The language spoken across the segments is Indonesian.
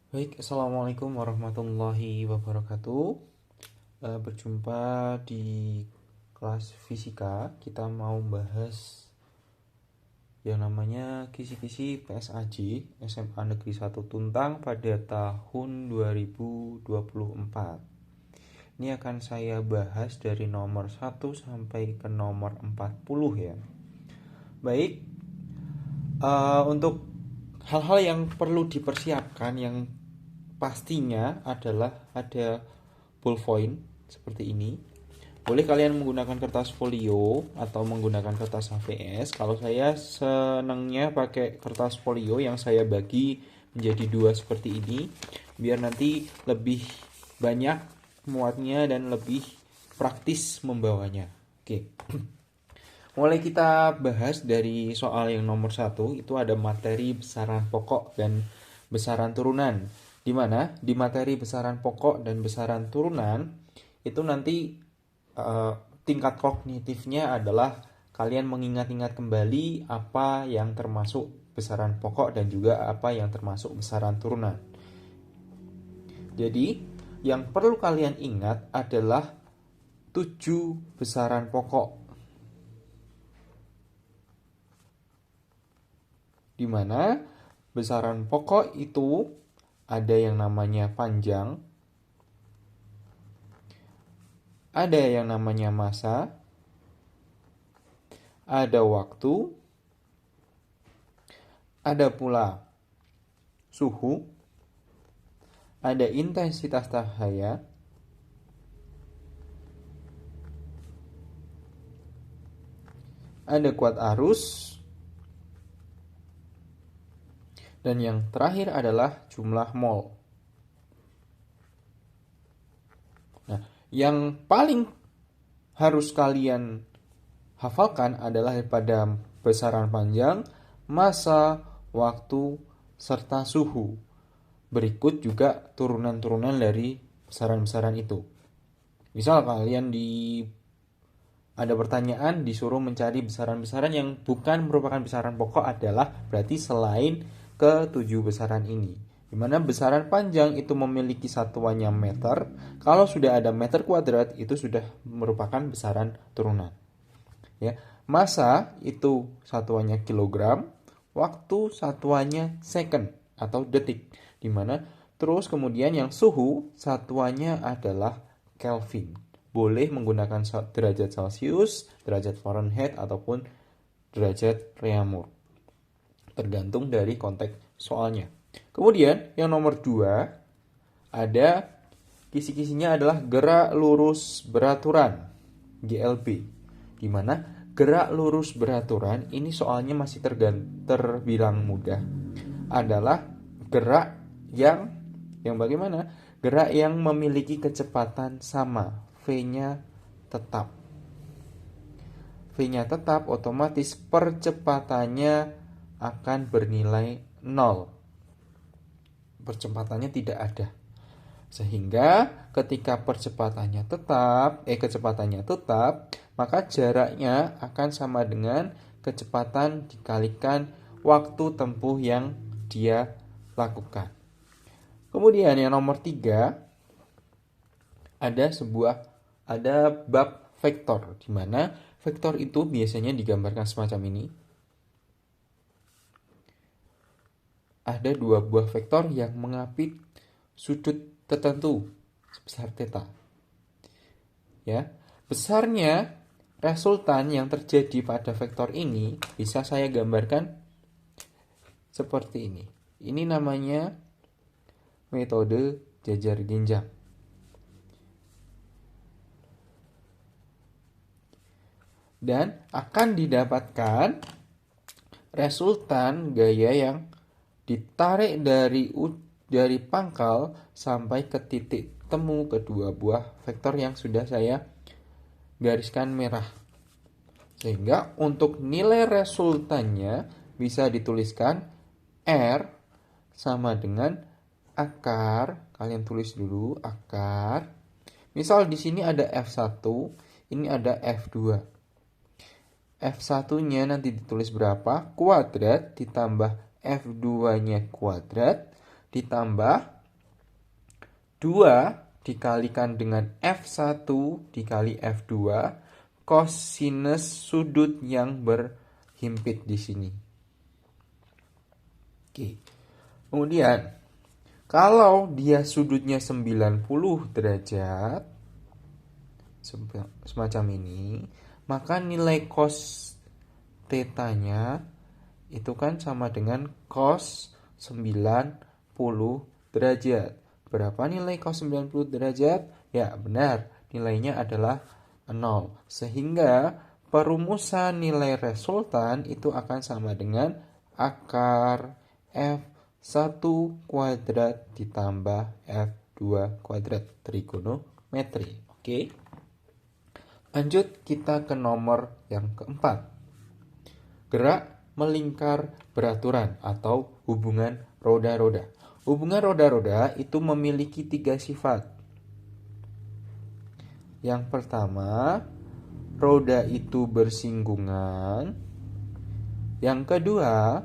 Baik, Assalamualaikum warahmatullahi wabarakatuh. Berjumpa di kelas fisika. Kita mau bahas yang namanya kisi-kisi PSAJ SMA Negeri 1 Tuntang pada tahun 2024. Ini akan saya bahas dari nomor 1 sampai ke nomor 40 ya. Baik, untuk hal-hal yang perlu dipersiapkan yang pastinya adalah ada ballpoint seperti ini. Boleh kalian menggunakan kertas folio atau menggunakan kertas HVS. Kalau saya senangnya pakai kertas folio yang saya bagi menjadi dua seperti ini, biar nanti lebih banyak muatnya dan lebih praktis membawanya. Oke. Mulai kita bahas dari soal yang nomor 1, itu ada materi besaran pokok dan besaran turunan. Di mana di materi besaran pokok dan besaran turunan itu nanti eh, tingkat kognitifnya adalah kalian mengingat-ingat kembali apa yang termasuk besaran pokok dan juga apa yang termasuk besaran turunan. Jadi, yang perlu kalian ingat adalah 7 besaran pokok, di mana besaran pokok itu ada yang namanya panjang, ada yang namanya massa, ada waktu, ada pula suhu, ada intensitas cahaya, ada kuat arus, dan yang terakhir adalah jumlah mol. Nah, yang paling harus kalian hafalkan adalah pada besaran panjang, massa, waktu, serta suhu. Berikut juga turunan-turunan dari besaran-besaran itu. Misal kalian ada pertanyaan disuruh mencari besaran-besaran yang bukan merupakan besaran pokok adalah berarti selain ke-7 besaran ini. Di mana besaran panjang itu memiliki satuannya meter, kalau sudah ada meter kuadrat itu sudah merupakan besaran turunan. Ya, massa itu satuannya kilogram, waktu satuannya second atau detik. Di mana terus kemudian yang suhu satuannya adalah Kelvin. Boleh menggunakan derajat Celcius, derajat Fahrenheit ataupun derajat Reaumur. Tergantung dari konteks soalnya. Kemudian yang nomor 2 ada kisi-kisinya adalah gerak lurus beraturan GLB, di mana gerak lurus beraturan ini soalnya masih terbilang mudah. Adalah gerak yang bagaimana? Gerak yang memiliki kecepatan sama, V-nya tetap. V-nya tetap, otomatis percepatannya akan bernilai 0. Percepatannya tidak ada. Sehingga ketika kecepatannya tetap, maka jaraknya akan sama dengan kecepatan dikalikan waktu tempuh yang dia lakukan. Kemudian yang nomor 3 ada bab vektor, di mana vektor itu biasanya digambarkan semacam ini. Ada 2 buah vektor yang mengapit sudut tertentu sebesar theta. Ya, besarnya resultan yang terjadi pada vektor ini bisa saya gambarkan seperti ini. Ini namanya metode jajar jenjang. Dan akan didapatkan resultan gaya yang ditarik dari pangkal sampai ke titik temu kedua buah vektor yang sudah saya gariskan merah. Sehingga untuk nilai resultannya bisa dituliskan R sama dengan akar, kalian tulis dulu akar. Misal di sini ada F1, ini ada F2. F1-nya nanti ditulis berapa? Kuadrat ditambah F2-nya kuadrat ditambah 2 dikalikan dengan F1 dikali F2 kosinus sudut yang berhimpit di sini. Oke. Kemudian, kalau dia sudutnya 90 derajat, semacam ini, maka nilai cos tetanya itu kan sama dengan cos 90 derajat. Berapa nilai cos 90 derajat? Ya, benar. Nilainya adalah 0. Sehingga perumusan nilai resultan itu akan sama dengan akar F1 kuadrat ditambah F2 kuadrat trigonometri. Oke. Lanjut kita ke nomor yang keempat. Gerak melingkar beraturan atau hubungan roda-roda. Hubungan roda-roda itu memiliki 3 sifat. Yang pertama, roda itu bersinggungan. Yang kedua,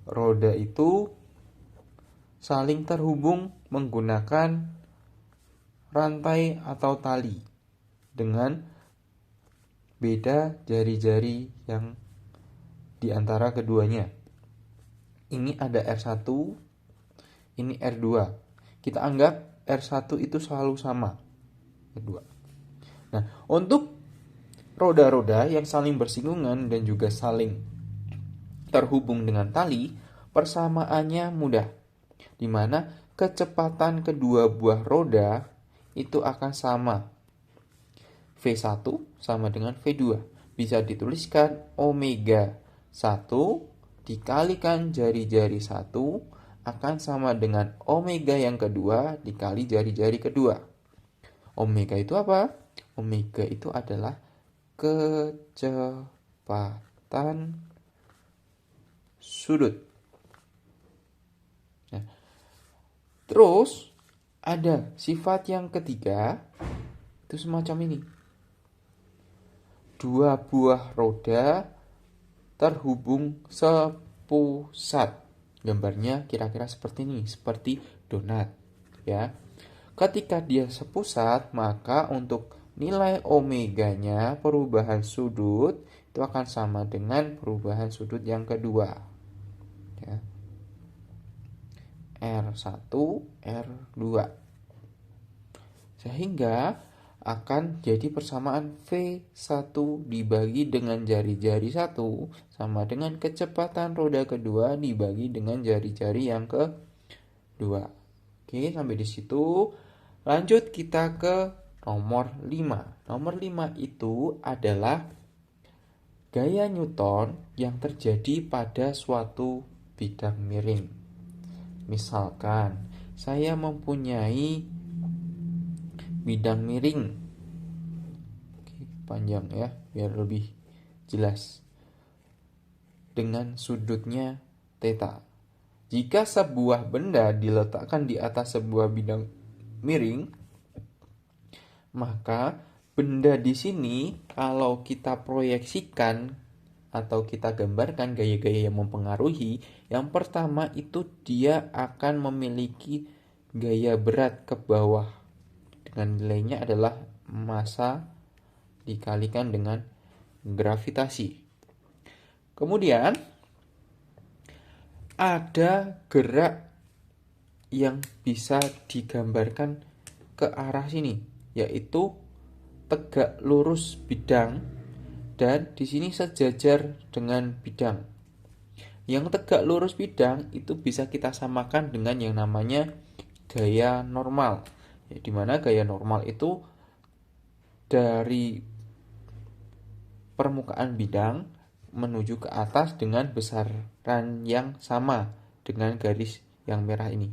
roda itu saling terhubung menggunakan rantai atau tali dengan beda jari-jari yang di antara keduanya. Ini ada R1, ini R2. Kita anggap R1 itu selalu sama. R2. Nah, untuk roda-roda yang saling bersinggungan dan juga saling terhubung dengan tali, persamaannya mudah. Di mana kecepatan kedua buah roda itu akan sama. V1 sama dengan V2. Bisa dituliskan omega 1 dikalikan jari-jari 1 akan sama dengan omega yang kedua dikali jari-jari kedua. Omega itu apa? Omega itu adalah kecepatan sudut. Nah, terus ada sifat yang ketiga, itu semacam ini. Dua buah roda terhubung sepusat. Gambarnya kira-kira seperti ini, seperti donat, ya. Ketika dia sepusat, maka untuk nilai omeganya perubahan sudut itu akan sama dengan perubahan sudut yang kedua, ya. R1, R2. Sehingga akan jadi persamaan V1 dibagi dengan jari-jari 1 sama dengan kecepatan roda kedua dibagi dengan jari-jari yang kedua. Oke, sampai di situ. Lanjut kita ke nomor 5. Nomor 5 itu adalah gaya Newton yang terjadi pada suatu bidang miring. Misalkan saya mempunyai bidang miring. Oke, panjang ya, biar lebih jelas. Dengan sudutnya theta. Jika sebuah benda diletakkan di atas sebuah bidang miring, maka benda di sini kalau kita proyeksikan atau kita gambarkan gaya-gaya yang mempengaruhi, yang pertama itu dia akan memiliki gaya berat ke bawah. Dengan nilainya adalah massa dikalikan dengan gravitasi. Kemudian ada gerak yang bisa digambarkan ke arah sini, yaitu tegak lurus bidang dan di sini sejajar dengan bidang. Yang tegak lurus bidang itu bisa kita samakan dengan yang namanya gaya normal. Ya, di mana gaya normal itu dari permukaan bidang menuju ke atas dengan besaran yang sama dengan garis yang merah ini.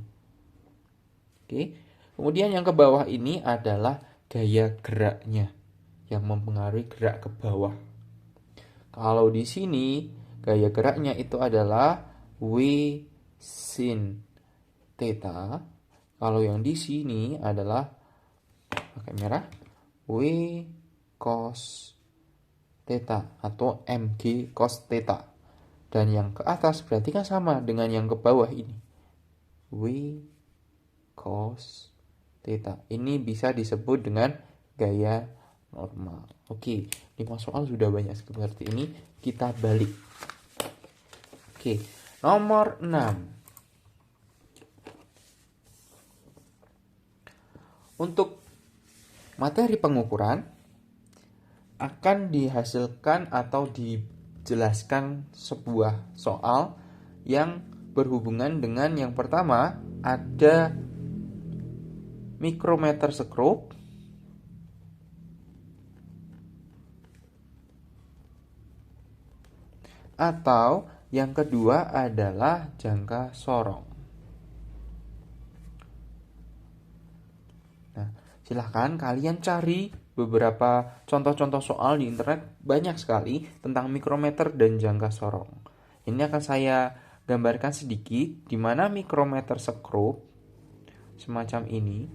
Oke. Kemudian yang ke bawah ini adalah gaya geraknya yang mempengaruhi gerak ke bawah. Kalau di sini gaya geraknya itu adalah W sin theta. Kalau yang di sini adalah pakai merah W cos theta atau mg cos theta. Dan yang ke atas berarti kan sama dengan yang ke bawah ini. W cos theta. Ini bisa disebut dengan gaya normal. Oke, 5 soal sudah banyak seperti ini. Kita balik. Oke, nomor 6. Untuk materi pengukuran akan dihasilkan atau dijelaskan sebuah soal yang berhubungan dengan yang pertama ada mikrometer sekrup, atau yang kedua adalah jangka sorong. Nah, silahkan kalian cari beberapa contoh-contoh soal di internet, banyak sekali tentang mikrometer dan jangka sorong. Ini akan saya gambarkan sedikit di mana mikrometer sekrup semacam ini,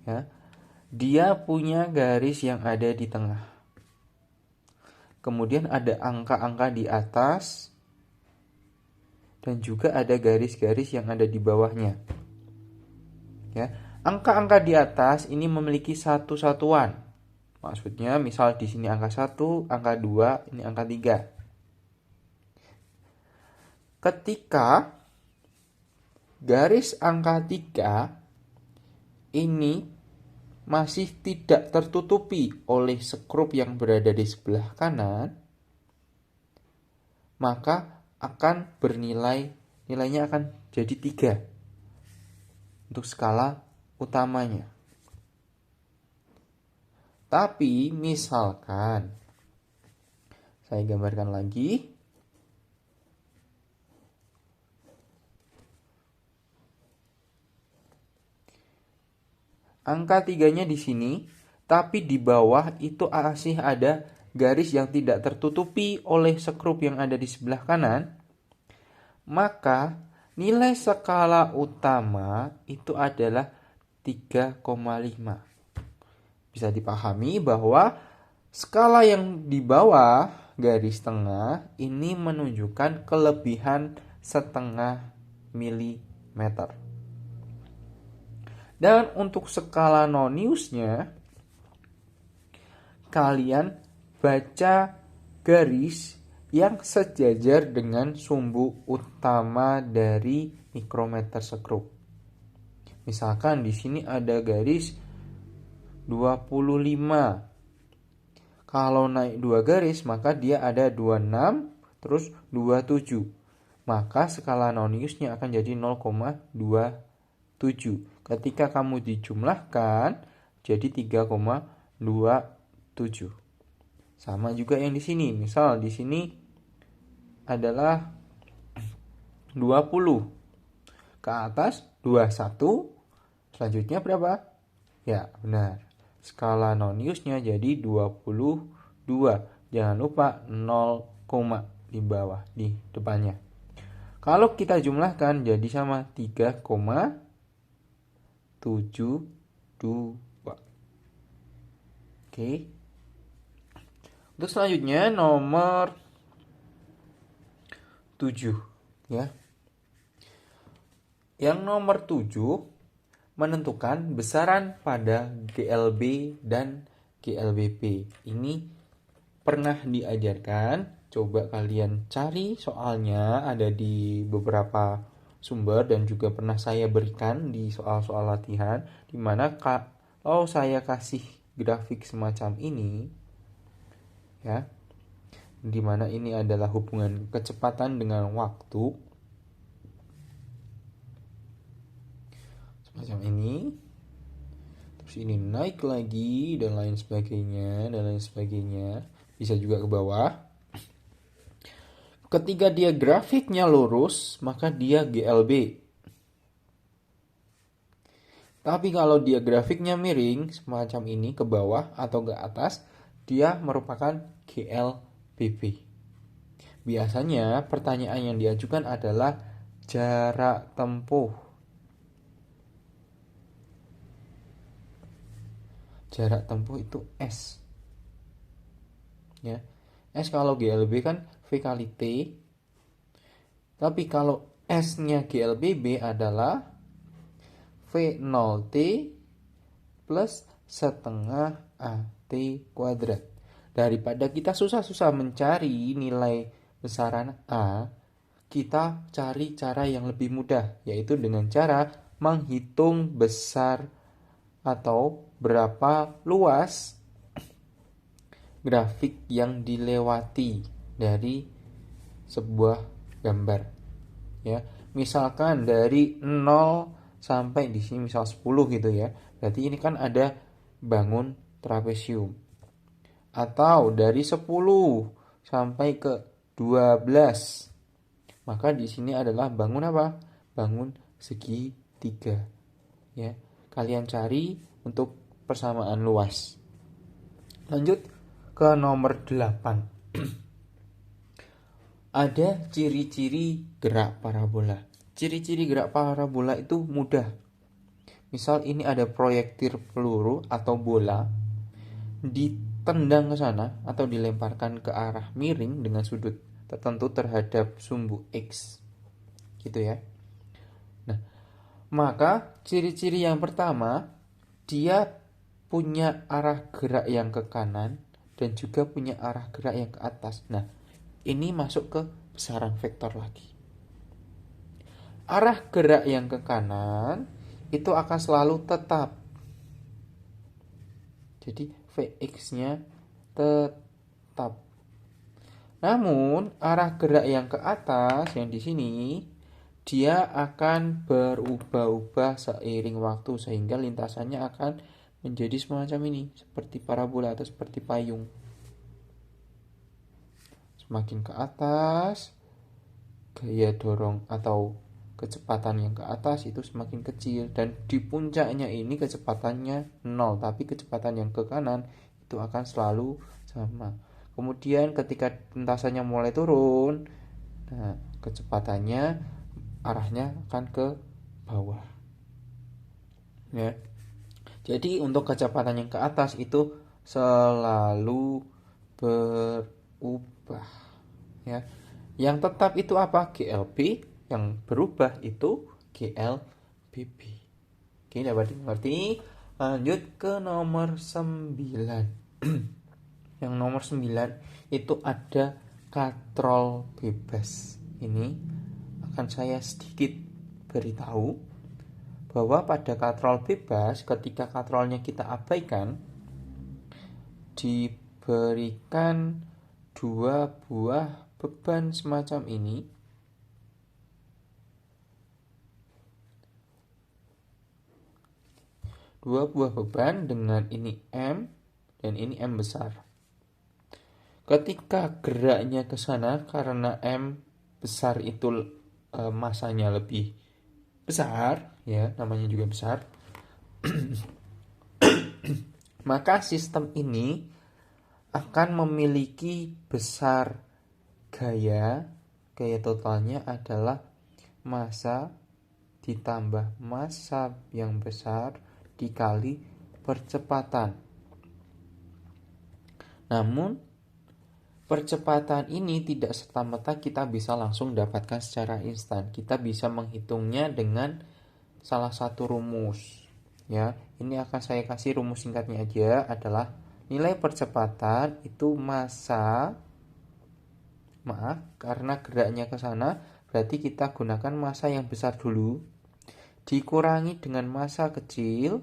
ya, dia punya garis yang ada di tengah. Kemudian ada angka-angka di atas dan juga ada garis-garis yang ada di bawahnya. Ya, angka-angka di atas ini memiliki satu satuan. Maksudnya misal di sini angka 1, angka 2, ini angka 3. Ketika garis angka 3 ini masih tidak tertutupi oleh sekrup yang berada di sebelah kanan, maka akan nilainya akan jadi 3 untuk skala utamanya. Tapi misalkan saya gambarkan lagi, angka 3-nya di sini, tapi di bawah itu masih ada garis yang tidak tertutupi oleh sekrup yang ada di sebelah kanan, maka nilai skala utama itu adalah 3,5. Bisa dipahami bahwa skala yang di bawah garis tengah ini menunjukkan kelebihan setengah milimeter. Dan untuk skala Noniusnya, kalian baca garis yang sejajar dengan sumbu utama dari mikrometer sekrup. Misalkan di sini ada garis 25. Kalau naik 2 garis, maka dia ada 26 terus 27. Maka skala Noniusnya akan jadi 0,27. Ketika kamu dijumlahkan jadi 3,27. Sama juga yang di sini. Misal di sini adalah 20. Ke atas 21. Selanjutnya berapa? Ya, benar. Skala Noniusnya jadi 22. Jangan lupa 0, di bawah, di depannya. Kalau kita jumlahkan jadi sama 3,72. Oke. Untuk selanjutnya nomor 7, ya. Yang nomor 7 menentukan besaran pada GLB dan GLBP. Ini pernah diajarkan. Coba kalian cari soalnya, ada di beberapa sumber dan juga pernah saya berikan di soal-soal latihan, dimana kalau saya kasih grafik semacam ini, ya, dimana ini adalah hubungan kecepatan dengan waktu semacam ini, terus ini naik lagi dan lain sebagainya, bisa juga ke bawah. Ketika dia grafiknya lurus, maka dia GLB. Tapi kalau dia grafiknya miring semacam ini ke bawah atau ke atas, dia merupakan GLBP. Biasanya pertanyaan yang diajukan adalah jarak tempuh. Jarak tempuh itu S. Ya. S kalau GLB kan V kali T. Tapi kalau S-nya GLBB adalah V0T plus setengah AT kuadrat. Daripada kita susah-susah mencari nilai besaran A, kita cari cara yang lebih mudah, yaitu dengan cara menghitung besar atau berapa luas grafik yang dilewati dari sebuah gambar. Ya, misalkan dari 0 sampai di sini misal 10 gitu ya. Berarti ini kan ada bangun trapesium. Atau dari 10 sampai ke 12. Maka di sini adalah bangun apa? Bangun segitiga. Ya, kalian cari untuk persamaan luas. Lanjut ke nomor 8. Ada ciri-ciri gerak parabola. Ciri-ciri gerak parabola itu mudah. Misal ini ada proyektil peluru atau bola ditendang ke sana atau dilemparkan ke arah miring dengan sudut tertentu terhadap sumbu X. Gitu ya. Nah, maka ciri-ciri yang pertama, dia punya arah gerak yang ke kanan dan juga punya arah gerak yang ke atas. Nah, ini masuk ke besaran vektor lagi. Arah gerak yang ke kanan itu akan selalu tetap. Jadi Vx-nya tetap. Namun arah gerak yang ke atas yang di sini dia akan berubah-ubah seiring waktu sehingga lintasannya akan menjadi semacam ini, seperti parabola atau seperti payung. Semakin ke atas, gaya dorong atau kecepatan yang ke atas itu semakin kecil, dan di puncaknya ini kecepatannya 0, tapi kecepatan yang ke kanan itu akan selalu sama. Kemudian ketika lintasannya mulai turun, nah kecepatannya arahnya akan ke bawah. Ya. Jadi untuk kecepatan yang ke atas itu selalu berubah. Ya. Yang tetap itu apa? GLB. Yang berubah itu GLBB. Oke, dapat dimengerti. Lanjut ke nomor 9. Yang nomor 9 itu ada katrol bebas. Ini akan saya sedikit beritahu bahwa pada katrol bebas, ketika katrolnya kita abaikan, diberikan 2 buah beban semacam ini. Dua buah beban dengan ini M dan ini M besar. Ketika geraknya ke sana, karena M besar itu masanya lebih besar, ya namanya juga besar, maka sistem ini akan memiliki besar gaya totalnya adalah massa ditambah massa yang besar dikali percepatan. Namun percepatan ini tidak serta-merta kita bisa langsung dapatkan secara instan. Kita bisa menghitungnya dengan salah satu rumus. Ya, ini akan saya kasih rumus singkatnya aja, adalah nilai percepatan itu massa, karena geraknya ke sana, berarti kita gunakan massa yang besar dulu, dikurangi dengan massa kecil,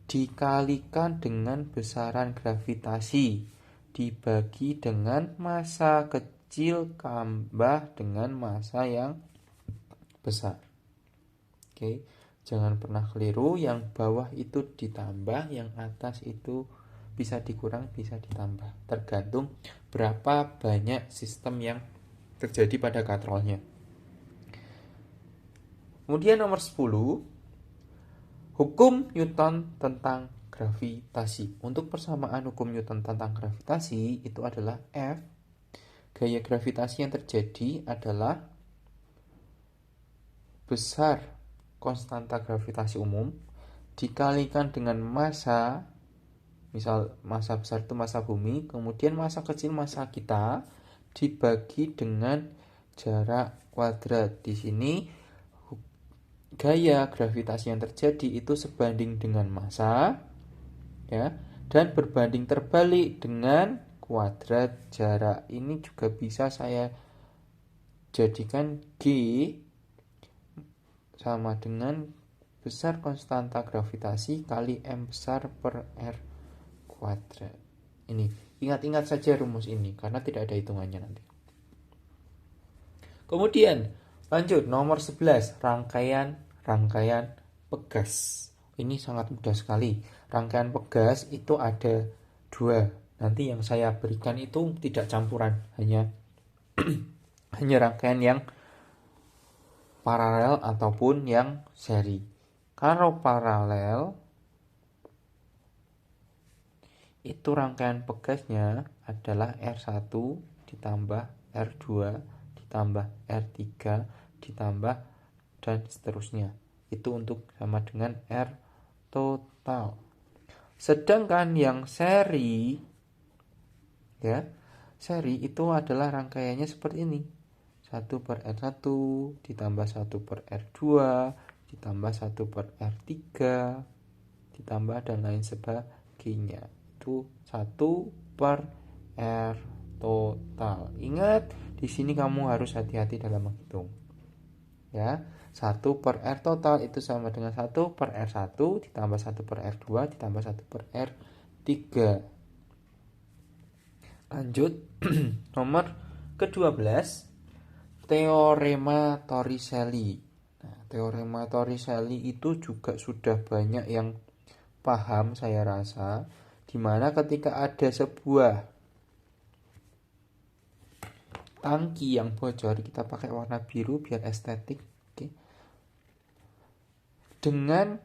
dikalikan dengan besaran gravitasi, dibagi dengan massa kecil tambah dengan massa yang besar. Oke, jangan pernah keliru, yang bawah itu ditambah, yang atas itu bisa dikurang, bisa ditambah, tergantung berapa banyak sistem yang terjadi pada katrolnya. Kemudian nomor 10, hukum Newton tentang gravitasi. Untuk persamaan hukum Newton tentang gravitasi itu adalah F. Gaya gravitasi yang terjadi adalah besar konstanta gravitasi umum dikalikan dengan massa, misal massa besar itu massa bumi, kemudian massa kecil massa kita, dibagi dengan jarak kuadrat. Di sini gaya gravitasi yang terjadi itu sebanding dengan massa, ya, dan berbanding terbalik dengan kuadrat jarak. Ini juga bisa saya jadikan G sama dengan besar konstanta gravitasi kali M besar per R kuadrat. Ini, ingat-ingat saja rumus ini karena tidak ada hitungannya nanti. Kemudian lanjut nomor 11, rangkaian pegas. Ini sangat mudah sekali. Rangkaian pegas itu ada 2. Nanti yang saya berikan itu tidak campuran, hanya hanya rangkaian yang paralel ataupun yang seri. Kalau paralel itu rangkaian pegasnya adalah R1 ditambah R2 ditambah R3 ditambah dan seterusnya. Itu untuk sama dengan R total. Sedangkan yang seri, ya, seri itu adalah rangkaiannya seperti ini. 1 per R1 ditambah 1 per R2 ditambah 1 per R3 ditambah dan lain sebagainya. Itu 1 per R total. Ingat, di sini kamu harus hati-hati dalam menghitung. Ya, 1 per R total itu sama dengan 1 per R1 ditambah 1 per R2 ditambah 1 per R3. Lanjut, nomor ke-12, teorema Torricelli. Nah, teorema Torricelli itu juga sudah banyak yang paham saya rasa, dimana ketika ada sebuah tangki yang bocor, kita pakai warna biru biar estetik. Oke. Dengan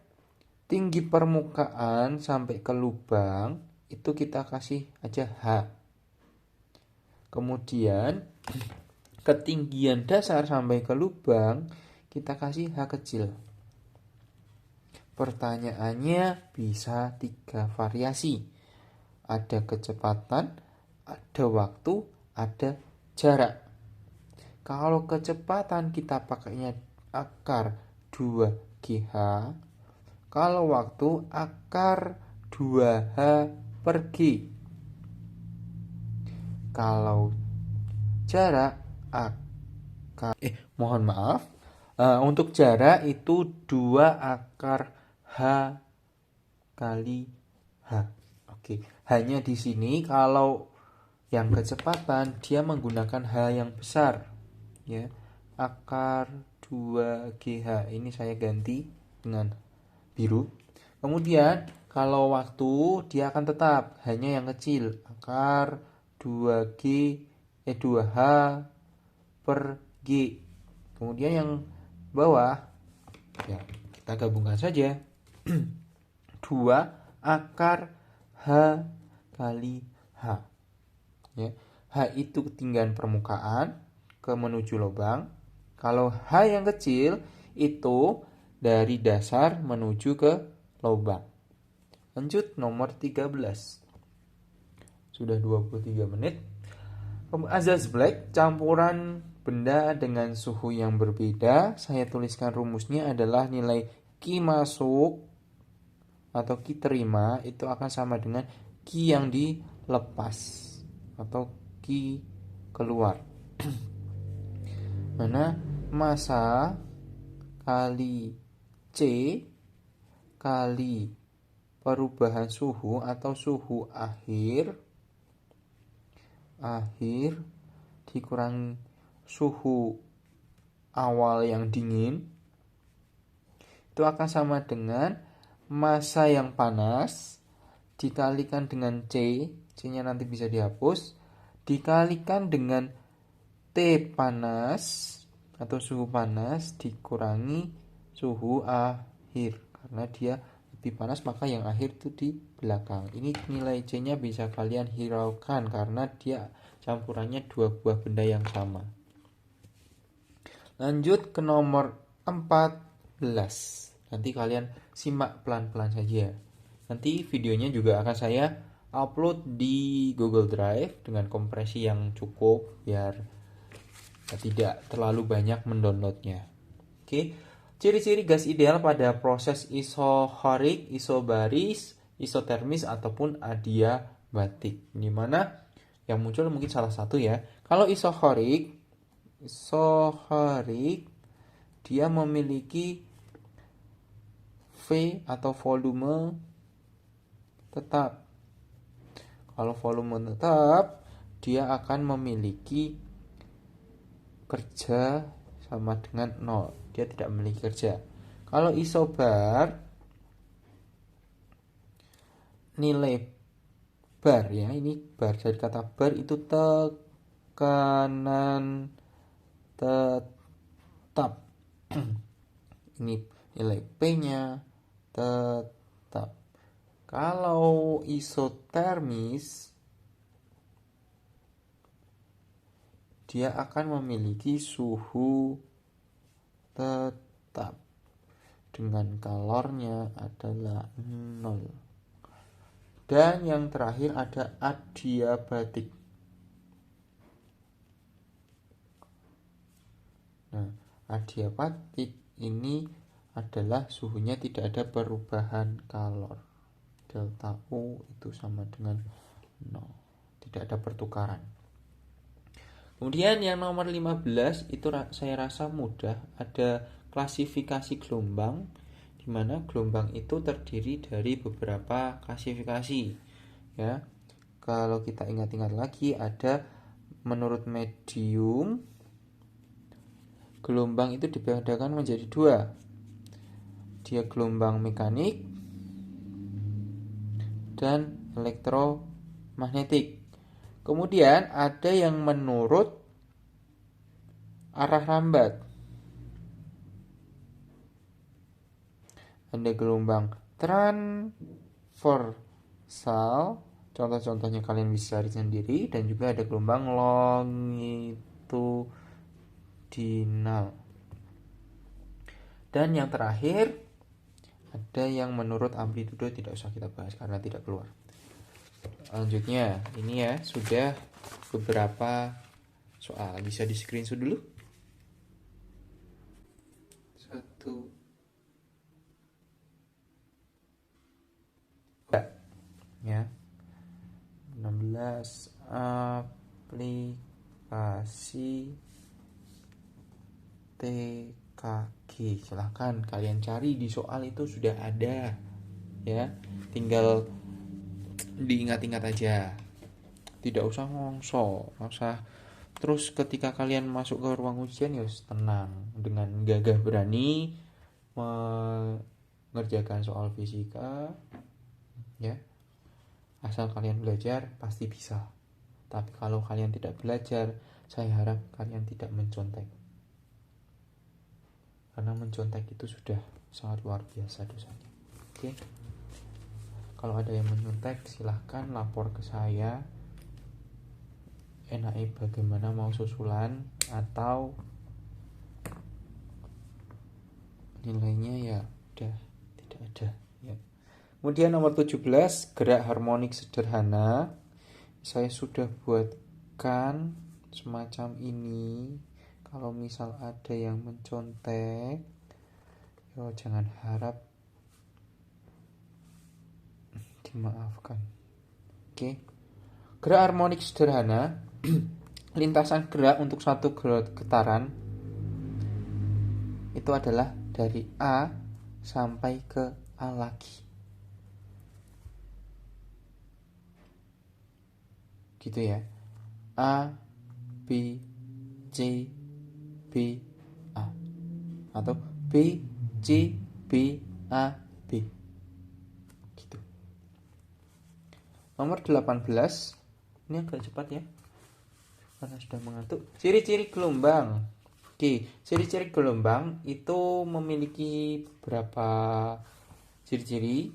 tinggi permukaan sampai ke lubang itu kita kasih aja H. Kemudian ketinggian dasar sampai ke lubang kita kasih H kecil. Pertanyaannya bisa 3 variasi. Ada kecepatan, ada waktu, ada jarak. Kalau kecepatan kita pakainya akar 2GH. Kalau waktu akar 2H per G. Kalau jarak akar mohon maaf. Untuk jarak itu 2 akar H kali H. Oke, hanya di sini kalau yang kecepatan dia menggunakan H yang besar, ya. Akar 2GH ini saya ganti dengan biru. Kemudian kalau waktu dia akan tetap hanya yang kecil, akar 2H per G. Kemudian yang bawah, ya, kita gabungkan saja. 2 akar H kali H. Ya, H itu ketinggian permukaan ke menuju lubang. Kalau H yang kecil itu dari dasar menuju ke lubang. Lanjut nomor 13. Sudah 23 menit. Azaz Black, campuran benda dengan suhu yang berbeda. Saya tuliskan rumusnya adalah nilai Q masuk atau Q terima itu akan sama dengan Q yang dilepas atau Q keluar. Mana massa kali C kali perubahan suhu atau suhu akhir dikurangi suhu awal yang dingin itu akan sama dengan massa yang panas dikalikan dengan C-nya nanti bisa dihapus, dikalikan dengan T panas atau suhu panas dikurangi suhu akhir. Karena dia lebih panas maka yang akhir itu di belakang. Ini nilai C-nya bisa kalian hiraukan karena dia campurannya 2 buah benda yang sama. Lanjut ke nomor 14. Nanti kalian simak pelan-pelan saja. Nanti videonya juga akan saya upload di Google Drive dengan kompresi yang cukup biar tidak terlalu banyak mendownloadnya. Oke, ciri-ciri gas ideal pada proses isohorik, isobaris, isotermis ataupun adiabatik. Di mana yang muncul mungkin salah satu ya. Kalau isohorik dia memiliki V atau volume tetap. Kalau volume tetap, dia akan memiliki kerja sama dengan 0. Dia tidak memiliki kerja. Kalau isobar, nilai bar ya, ini bar dari kata bar itu tekanan tetap. Ini nilai P-nya tetap. Kalau isotermis, dia akan memiliki suhu tetap dengan kalornya adalah 0. Dan yang terakhir ada adiabatik. Nah, adiabatik ini adalah suhunya tidak ada perubahan kalor. Delta U itu sama dengan 0. Tidak ada pertukaran. Kemudian yang nomor 15 itu saya rasa mudah. Ada klasifikasi gelombang, di mana gelombang itu terdiri dari beberapa klasifikasi. Ya, kalau kita ingat-ingat lagi, ada menurut medium, gelombang itu dibedakan menjadi 2. Dia gelombang mekanik dan elektromagnetik. Kemudian ada yang menurut arah lambat. Ada gelombang transversal, contoh-contohnya kalian bisa cari sendiri, dan juga ada gelombang longitudinal. Dan yang terakhir, ada yang menurut amplitudo, tidak usah kita bahas karena tidak keluar. Selanjutnya, ini ya sudah beberapa soal. Bisa di screenshot dulu. 1 ya. 16 aplikasi TKG. Silahkan kalian cari di soal itu sudah ada ya, tinggal diingat-ingat aja, tidak usah ngongso, nggak usah. Terus ketika kalian masuk ke ruang ujian ya tenang, dengan gagah berani mengerjakan soal fisika ya. Asal kalian belajar pasti bisa. Tapi kalau kalian tidak belajar, saya harap kalian tidak mencontek. Karena mencontek itu sudah sangat luar biasa dosanya. Oke. Kalau ada yang menyontek, silahkan lapor ke saya. NAE bagaimana, mau susulan atau nilainya ya udah tidak ada ya. Kemudian nomor 17, gerak harmonik sederhana. Saya sudah buatkan semacam ini. Kalau misal ada yang mencontek, yo jangan harap dimaafkan. Oke. Gerak harmonik sederhana, lintasan gerak untuk satu getaran itu adalah dari A sampai ke A lagi. Gitu ya. A, B, C, B, A. Atau B, C, B, A, B. Gitu. Nomor 18. Ini agak cepat ya, karena sudah mengantuk. Ciri-ciri gelombang. Oke, ciri-ciri gelombang itu memiliki beberapa ciri-ciri,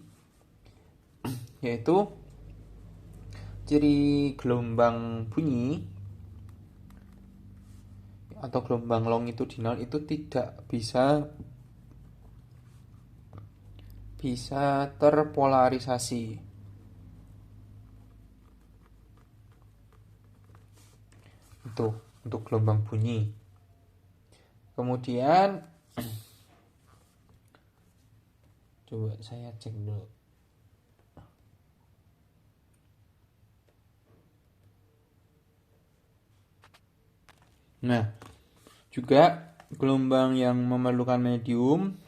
yaitu ciri gelombang bunyi atau gelombang longitudinal itu tidak bisa terpolarisasi. Itu untuk gelombang bunyi. Kemudian coba saya cek dulu. Nah, juga gelombang yang memerlukan medium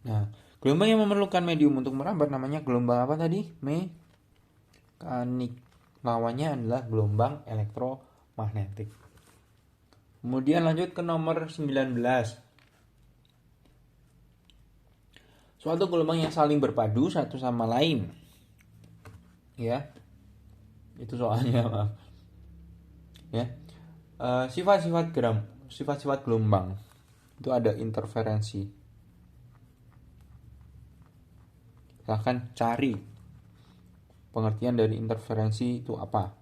Nah, gelombang yang memerlukan medium untuk merambat namanya gelombang apa tadi? Mekanik. Lawannya adalah gelombang elektromagnetik. Kemudian lanjut ke nomor 19. Suatu gelombang yang saling berpadu satu sama lain. Ya. Itu soalnya, maaf. Ya. Sifat-sifat gelombang itu ada interferensi. Silahkan cari pengertian dari interferensi itu apa.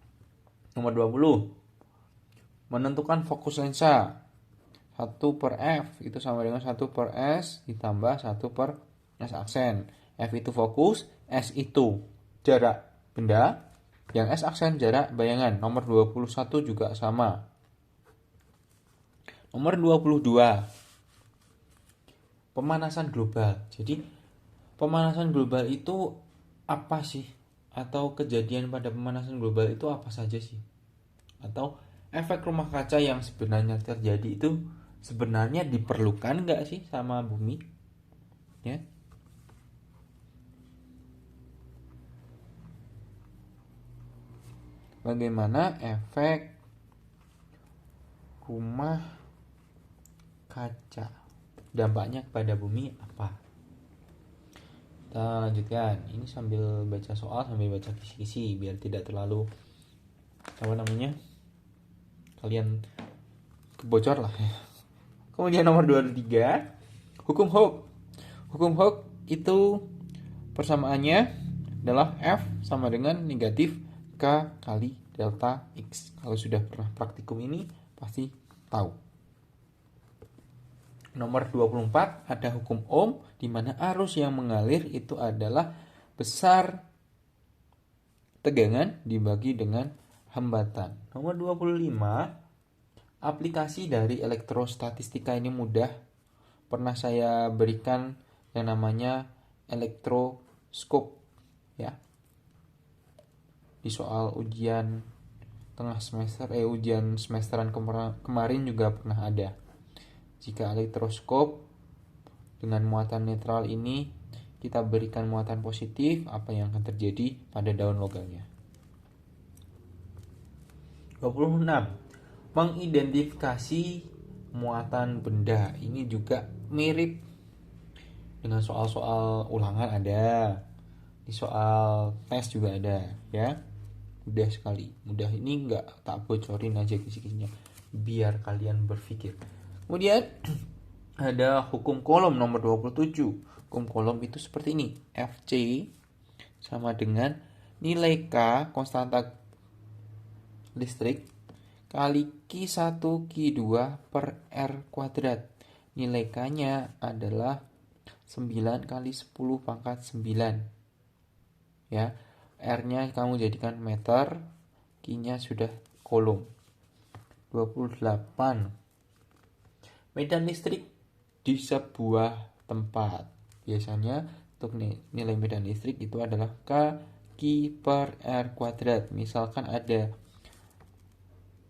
Nomor 20. Menentukan fokus lensa. 1/F itu sama dengan 1/S ditambah 1/S aksen. F itu fokus, S itu jarak benda, yang S aksen jarak bayangan. Nomor 21 juga sama. Nomor 22. Pemanasan global. Jadi pemanasan global itu apa sih? Atau kejadian pada pemanasan global itu apa saja sih? Atau efek rumah kaca yang sebenarnya terjadi itu sebenarnya diperlukan nggak sih sama bumi? Ya. Bagaimana efek rumah kaca? Dampaknya kepada bumi apa? Kita lanjutkan. Ini sambil baca soal, sambil baca kisi-kisi biar tidak terlalu kalian kebocor lah ya. Kemudian nomor 23, hukum Hooke. Hukum Hooke itu persamaannya adalah F sama dengan negatif K kali delta X. Kalau sudah pernah praktikum ini pasti tahu. Nomor 24 ada hukum Ohm di mana arus yang mengalir itu adalah besar tegangan dibagi dengan hambatan. Nomor 25, aplikasi dari elektrostatistika ini mudah. Pernah saya berikan yang namanya elektroskop ya. Di soal ujian tengah semester ujian semesteran kemarin juga pernah ada. Jika elektroskop dengan muatan netral ini kita berikan muatan positif, apa yang akan terjadi pada daun logamnya? 26. Mengidentifikasi muatan benda. Ini juga mirip dengan soal-soal ulangan ada. Di soal tes juga ada, ya. Mudah sekali. Mudah ini enggak tak bocorin aja kisi-kisinya biar kalian berpikir. Kemudian ada hukum Coulomb nomor 27. Hukum Coulomb itu seperti ini. Fc sama dengan nilai K konstanta listrik kali Q1 Q2 per R kuadrat. Nilai K-nya adalah 9 kali 10 pangkat 9. Ya. R-nya kamu jadikan meter, Q-nya sudah Coulomb. 28. Medan listrik di sebuah tempat. Biasanya untuk nilai medan listrik itu adalah K Q per R kuadrat. Misalkan ada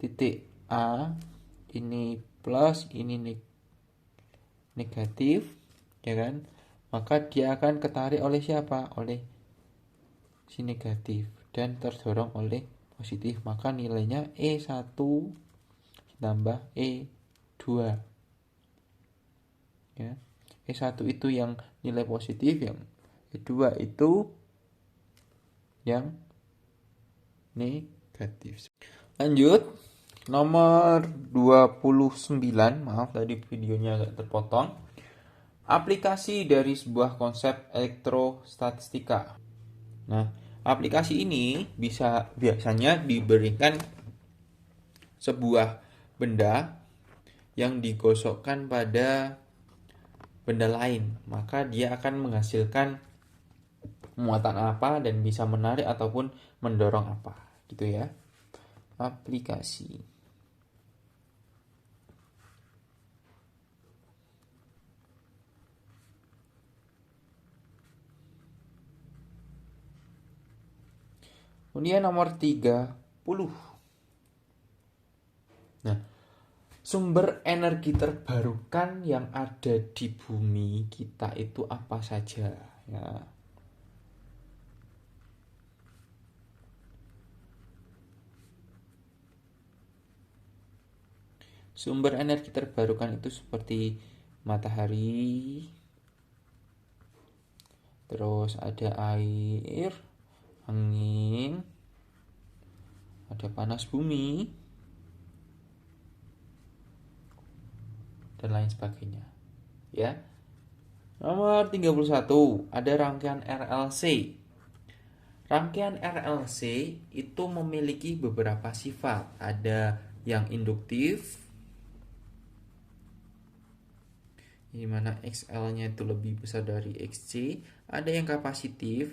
titik A, ini plus, ini negatif, ya kan? Maka dia akan ketarik oleh siapa? Oleh si negatif dan terdorong oleh positif. Maka nilainya E1 ditambah E2. Ya. E1 itu yang nilai positif, yang E2 itu yang negatif. Lanjut, nomor 29, maaf tadi videonya agak terpotong. Aplikasi dari sebuah konsep elektrostatistika. Nah, aplikasi ini biasanya diberikan sebuah benda yang digosokkan pada benda lain, maka dia akan menghasilkan muatan apa dan bisa menarik ataupun mendorong apa, gitu ya. Aplikasi. Kemudian nomor 30. Nah, sumber energi terbarukan yang ada di bumi kita itu apa saja, ya. Sumber energi terbarukan itu seperti matahari, terus ada air, angin, ada panas bumi, dan lain sebagainya. Ya. Nomor 31, ada rangkaian RLC. Rangkaian RLC itu memiliki beberapa sifat. Ada yang induktif, di mana XL-nya itu lebih besar dari XC. Ada yang kapasitif,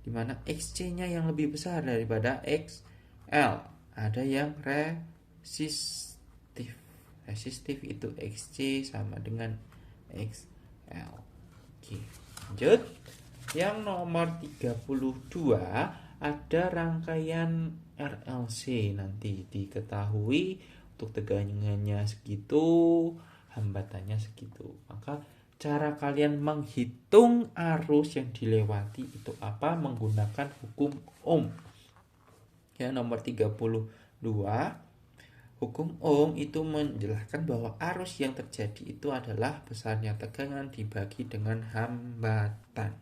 di mana XC-nya yang lebih besar daripada XL. Ada yang resistif. Resistif itu XC sama dengan XL. Oke, lanjut. Yang nomor 32, ada rangkaian RLC. Nanti diketahui untuk tegangannya segitu, hambatannya segitu. Maka cara kalian menghitung arus yang dilewati itu apa? Menggunakan hukum Ohm. Ya, nomor 32. Hukum Ohm itu menjelaskan bahwa arus yang terjadi itu adalah besarnya tegangan dibagi dengan hambatan.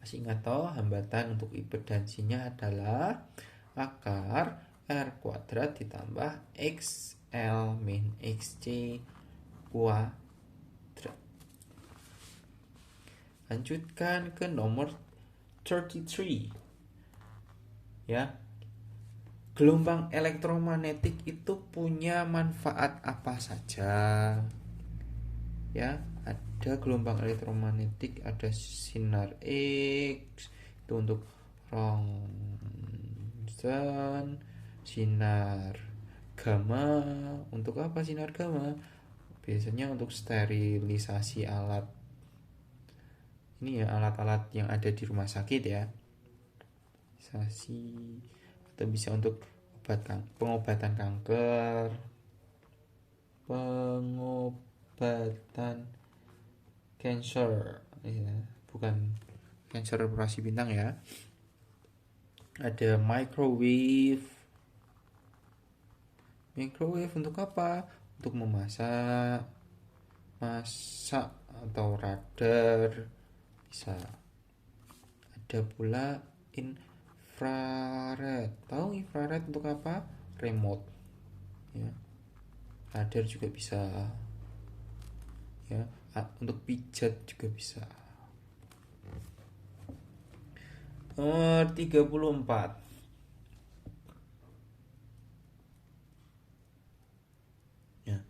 Masih ingat toh, hambatan untuk impedansinya adalah akar R kuadrat ditambah XL min XC kuadrat. Lanjutkan ke nomor 33. Ya. Gelombang elektromagnetik itu punya manfaat apa saja? Ya, ada gelombang elektromagnetik, ada sinar X itu untuk Roentgen, sinar gamma untuk apa? Sinar gamma biasanya untuk sterilisasi alat. Ini ya, alat-alat yang ada di rumah sakit ya. Sterilisasi, atau bisa untuk pengobatan kanker, pengobatan cancer, ya, bukan cancer operasi bintang ya. Ada microwave. Microwave untuk apa? Untuk memasak, masak atau radar bisa. Ada pula infrared. Tahu infrared untuk apa? Remote. Ya. Radar juga bisa. Ya, untuk pijat juga bisa. Nomor 34. Ya.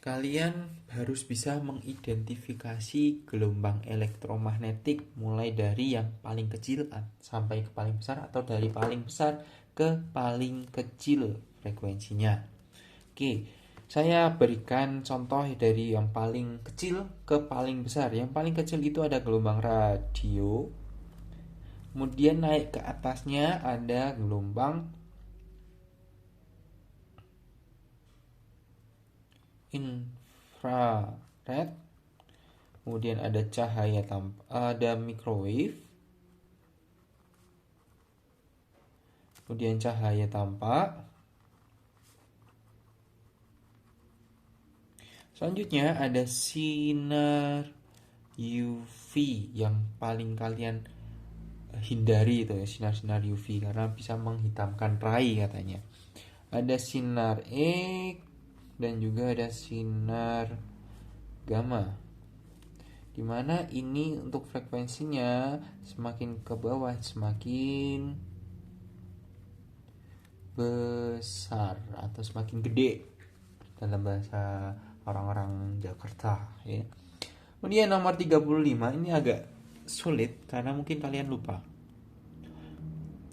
Kalian harus bisa mengidentifikasi gelombang elektromagnetik mulai dari yang paling kecil sampai ke paling besar, atau dari paling besar ke paling kecil frekuensinya. Oke, saya berikan contoh dari yang paling kecil ke paling besar. Yang paling kecil itu ada gelombang radio. Kemudian naik ke atasnya ada gelombang infrared. Kemudian ada cahaya ada microwave. Kemudian cahaya tampak. Selanjutnya ada sinar UV yang paling kalian hindari itu ya, sinar-sinar UV karena bisa menghitamkan rai katanya. Ada sinar X dan juga ada sinar gamma. Dimana ini untuk frekuensinya semakin ke bawah semakin besar atau semakin gede. dalam bahasa orang-orang Jakarta ya. Kemudian nomor 35 ini agak sulit karena mungkin kalian lupa.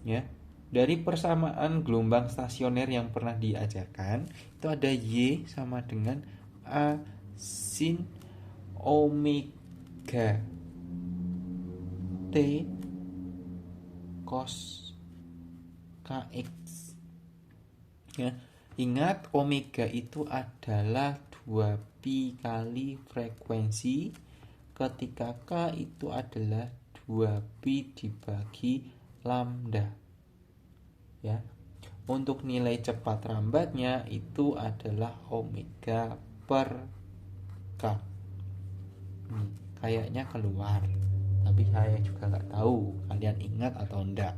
Ya. Dari persamaan gelombang stasioner yang pernah diajarkan, itu ada Y sama dengan A sin omega T cos kx. Ya. Ingat, omega itu adalah 2pi kali frekuensi ketika K itu adalah 2pi dibagi lambda. Ya. Untuk nilai cepat lambatnya itu adalah omega per K. Kayaknya keluar, tapi saya juga nggak tahu kalian ingat atau enggak.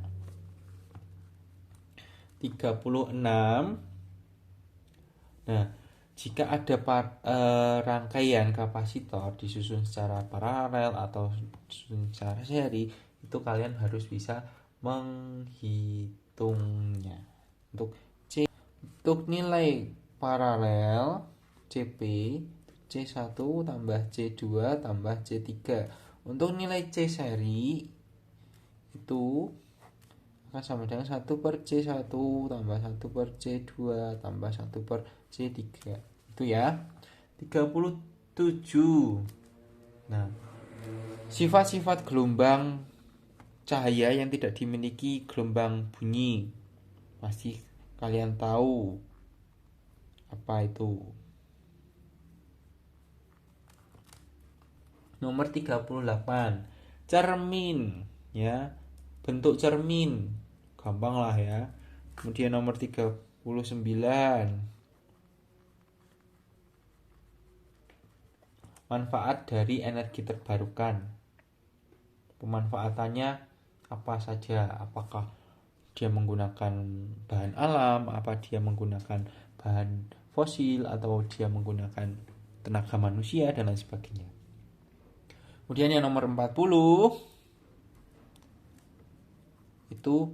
36. Nah, jika ada rangkaian kapasitor disusun secara paralel atau disusun secara seri, itu kalian harus bisa menghitungnya. Untuk nilai paralel CP, C1 tambah C2 tambah C3. Untuk nilai C seri itu akan sama dengan 1 per C1 tambah 1 per C2 tambah 1 per C3. Itu ya. 37. Nah, sifat-sifat gelombang cahaya yang tidak dimiliki gelombang bunyi. Pasti kalian tahu apa itu. Nomor 38. Cermin, ya. Bentuk cermin. Gampang lah ya. Kemudian nomor 39. Manfaat dari energi terbarukan. Pemanfaatannya apa saja? Apakah dia menggunakan bahan alam, apa dia menggunakan bahan fosil, atau dia menggunakan tenaga manusia dan lain sebagainya. Kemudian yang nomor 40 itu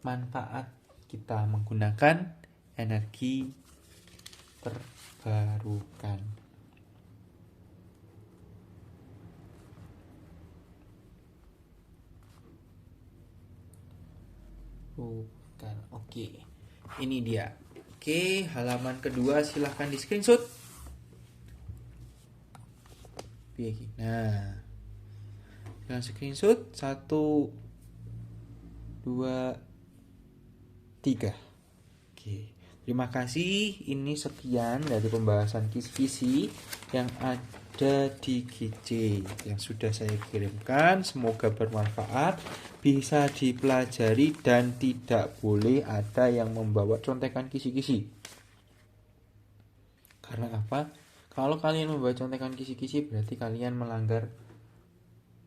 manfaat kita menggunakan energi terbarukan. Bukan. Oke. Ini dia. Oke, halaman kedua silahkan di screenshot. Nah, dengan screenshot 1, 2, 3. Oke. Terima kasih. Ini sekian dari pembahasan kisi-kisi yang ada di GC yang sudah saya kirimkan. Semoga bermanfaat, bisa dipelajari, dan tidak boleh ada yang membawa contekan kisi-kisi. Karena apa? Kalau kalian membawa contekan kisi-kisi berarti kalian melanggar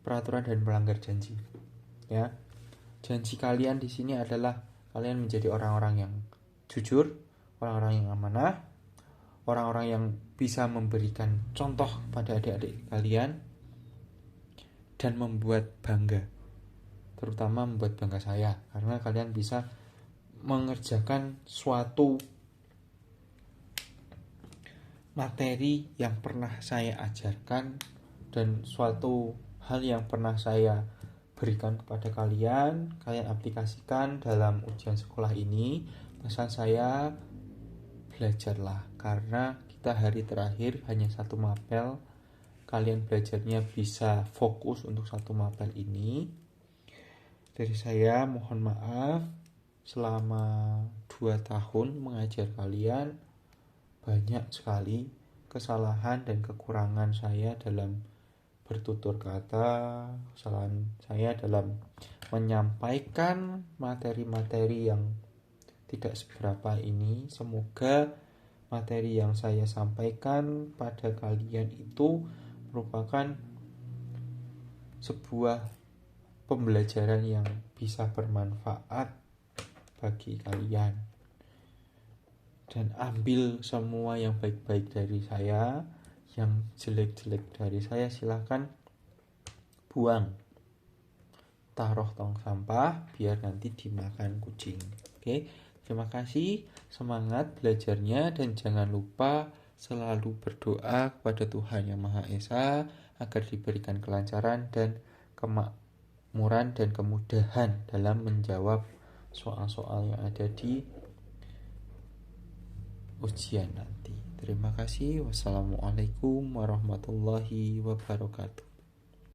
peraturan dan melanggar janji. Ya. Janji kalian di sini adalah kalian menjadi orang-orang yang jujur, orang-orang yang amanah, orang-orang yang bisa memberikan contoh pada adik-adik kalian dan membuat bangga, terutama membuat bangga saya, karena kalian bisa mengerjakan suatu materi yang pernah saya ajarkan dan suatu hal yang pernah saya berikan kepada kalian aplikasikan dalam ujian sekolah ini. Pesan saya, belajarlah, karena kita hari terakhir hanya satu mapel. Kalian belajarnya bisa fokus untuk satu mapel ini. Dari saya mohon maaf, selama 2 tahun mengajar kalian banyak sekali kesalahan dan kekurangan saya dalam bertutur kata, kesalahan saya dalam menyampaikan materi-materi yang tidak seberapa ini. Semoga materi yang saya sampaikan pada kalian itu merupakan sebuah pembelajaran yang bisa bermanfaat bagi kalian. Dan ambil semua yang baik-baik dari saya, yang jelek-jelek dari saya silahkan buang, taruh tong sampah biar nanti dimakan kucing. Oke, Terima kasih, semangat belajarnya, dan jangan lupa selalu berdoa kepada Tuhan Yang Maha Esa agar diberikan kelancaran dan kemakmuran dan kemudahan dalam menjawab soal-soal yang ada di ujian nanti. Terima kasih. Wassalamualaikum warahmatullahi wabarakatuh.